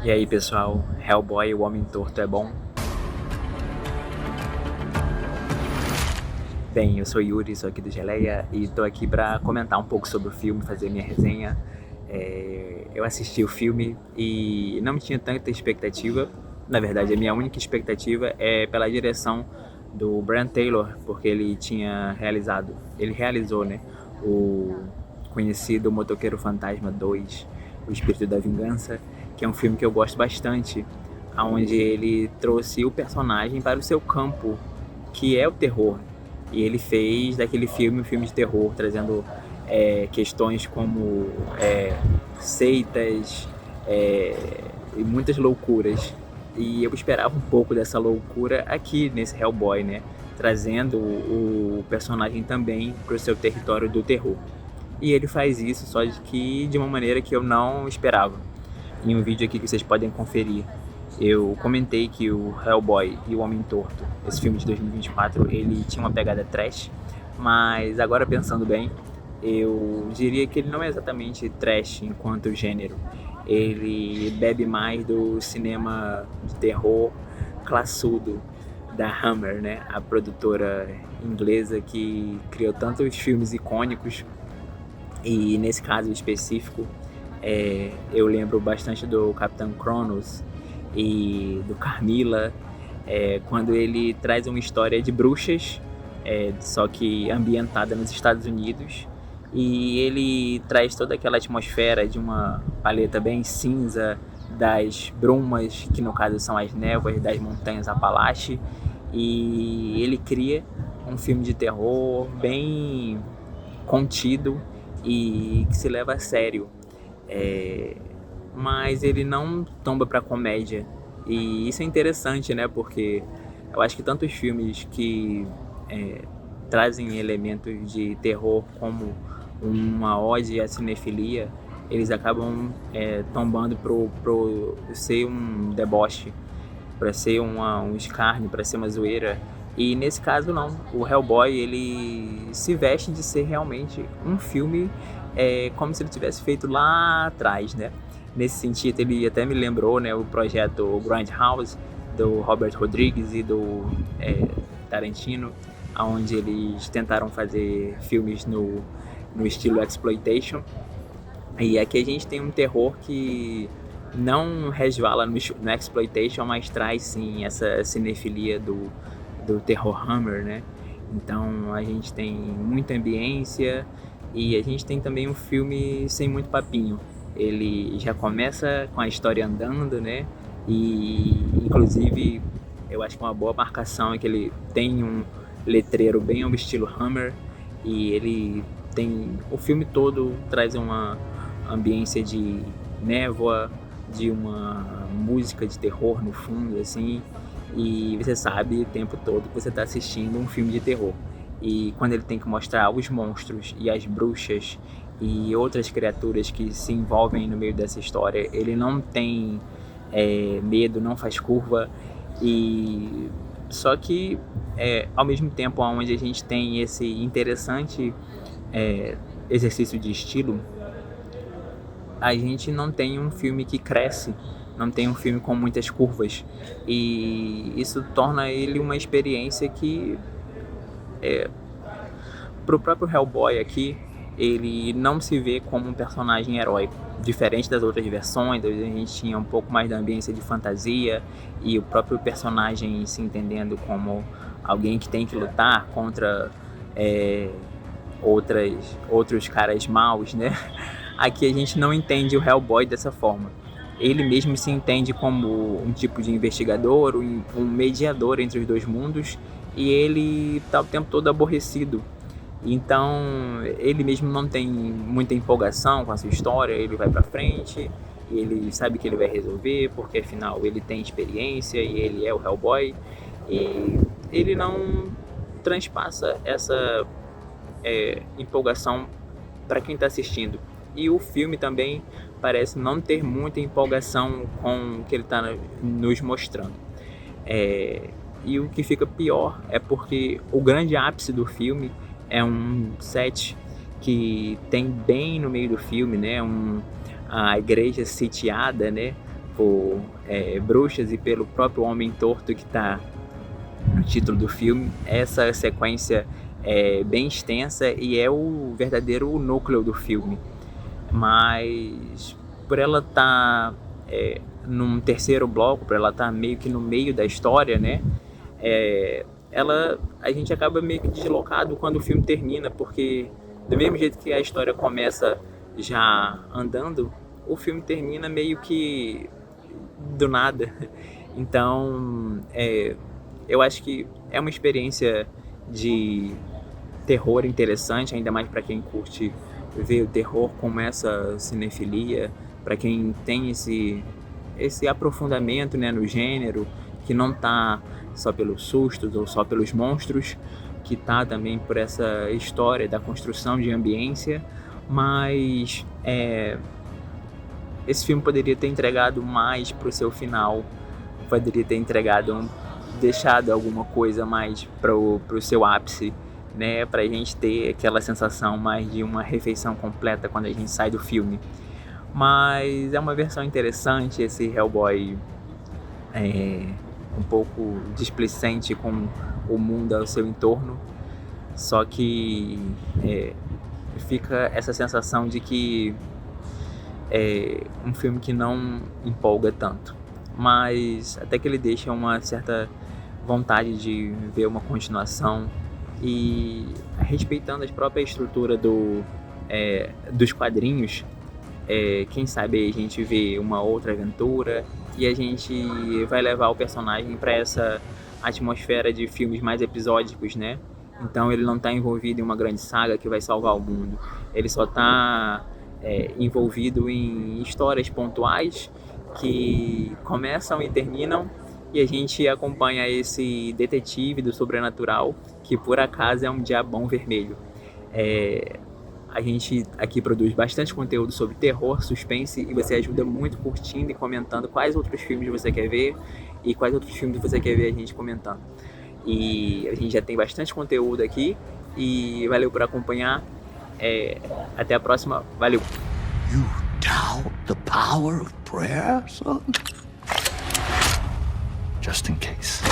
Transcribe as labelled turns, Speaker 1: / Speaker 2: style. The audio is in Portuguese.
Speaker 1: E aí pessoal, Hellboy, o Homem Torto é bom? Bem, eu sou Yuri, sou aqui do Geleia e tô aqui pra comentar um pouco sobre o filme, fazer minha resenha. Eu assisti o filme e não tinha tanta expectativa. Na verdade, a minha única expectativa é pela direção do Brian Taylor, porque ele realizou, né, o conhecido Motoqueiro Fantasma 2, O Espírito da Vingança, que é um filme que eu gosto bastante, onde ele trouxe o personagem para o seu campo, que é o terror. E ele fez daquele filme um filme de terror, trazendo questões como seitas e muitas loucuras. E eu esperava um pouco dessa loucura aqui nesse Hellboy, né? Trazendo o personagem também para o seu território do terror. E ele faz isso, só que de uma maneira que eu não esperava. Em um vídeo aqui que vocês podem conferir, eu comentei que o Hellboy e o Homem Torto, esse filme de 2024, ele tinha uma pegada trash, mas agora pensando bem, eu diria que ele não é exatamente trash enquanto gênero. Ele bebe mais do cinema de terror classudo da Hammer, né? A produtora inglesa que criou tantos filmes icônicos. E nesse caso específico, eu lembro bastante do Capitão Cronos e do Carmilla, quando ele traz uma história de bruxas, só que ambientada nos Estados Unidos, e ele traz toda aquela atmosfera de uma paleta bem cinza, das brumas, que no caso são as névoas das montanhas Apalache, e ele cria um filme de terror bem contido e que se leva a sério. Mas ele não tomba pra comédia. E isso é interessante, né? Porque eu acho que tantos filmes que trazem elementos de terror como uma ode à cinefilia, eles acabam tombando pro ser um deboche, para ser um escárnio, para ser uma zoeira. E nesse caso não, o Hellboy ele se veste de ser realmente um filme como se ele tivesse feito lá atrás, né? Nesse sentido ele até me lembrou, né, o projeto Grindhouse do Robert Rodrigues e do Tarantino, onde eles tentaram fazer filmes no estilo exploitation. E aqui a gente tem um terror que não resvala no exploitation, mas traz sim essa cinefilia do terror Hammer, né? Então a gente tem muita ambiência e a gente tem também um filme sem muito papinho. Ele já começa com a história andando, né? E inclusive eu acho que uma boa marcação é que ele tem um letreiro bem ao estilo Hammer, e ele tem o filme todo traz uma ambiência de névoa, de uma música de terror no fundo, assim, e você sabe o tempo todo que você está assistindo um filme de terror. E quando ele tem que mostrar os monstros e as bruxas e outras criaturas que se envolvem no meio dessa história, ele não tem medo, não faz curva. E só que ao mesmo tempo onde a gente tem esse interessante exercício de estilo, a gente não tem um filme que cresce, não tem um filme com muitas curvas, e isso torna ele uma experiência que pro próprio Hellboy aqui, ele não se vê como um personagem heróico. Diferente das outras versões, a gente tinha um pouco mais da ambiência de fantasia e o próprio personagem se entendendo como alguém que tem que lutar contra outros caras maus, né? Aqui a gente não entende o Hellboy dessa forma. Ele mesmo se entende como um tipo de investigador, um mediador entre os dois mundos, e ele está o tempo todo aborrecido. Então ele mesmo não tem muita empolgação com a sua história, ele vai pra frente, ele sabe que ele vai resolver, porque afinal ele tem experiência e ele é o Hellboy, e ele não transpassa essa empolgação para quem está assistindo. E o filme também parece não ter muita empolgação com o que ele está nos mostrando. E o que fica pior é porque o grande ápice do filme é um set que tem bem no meio do filme, né? A igreja sitiada, né? por bruxas e pelo próprio Homem Torto que está no título do filme. Essa sequência é bem extensa e é o verdadeiro núcleo do filme. Mas por ela estar num terceiro bloco, por ela estar meio que no meio da história, né? A gente acaba meio que deslocado quando o filme termina, porque do mesmo jeito que a história começa já andando, o filme termina meio que do nada. Então, eu acho que é uma experiência de terror interessante, ainda mais para quem curte ver o terror como essa cinefilia, para quem tem esse aprofundamento, né, no gênero, que não tá só pelos sustos ou só pelos monstros, que tá também por essa história da construção de ambiência, mas esse filme poderia ter entregado mais pro seu final, poderia ter deixado alguma coisa mais pro seu ápice, né, pra gente ter aquela sensação mais de uma refeição completa quando a gente sai do filme. Mas é uma versão interessante, esse Hellboy um pouco displicente com o mundo ao seu entorno, só que fica essa sensação de que é um filme que não empolga tanto, mas até que ele deixa uma certa vontade de ver uma continuação e respeitando a própria estrutura dos quadrinhos. Quem sabe a gente vê uma outra aventura e a gente vai levar o personagem para essa atmosfera de filmes mais episódicos, né? Então ele não está envolvido em uma grande saga que vai salvar o mundo. Ele só está envolvido em histórias pontuais que começam e terminam, e a gente acompanha esse detetive do sobrenatural que por acaso é um diabão vermelho. A gente aqui produz bastante conteúdo sobre terror, suspense, e você ajuda muito curtindo e comentando quais outros filmes você quer ver e quais outros filmes você quer ver a gente comentando. E a gente já tem bastante conteúdo aqui e valeu por acompanhar. Até a próxima, valeu!
Speaker 2: You doubt the power of prayer, son? Just in case.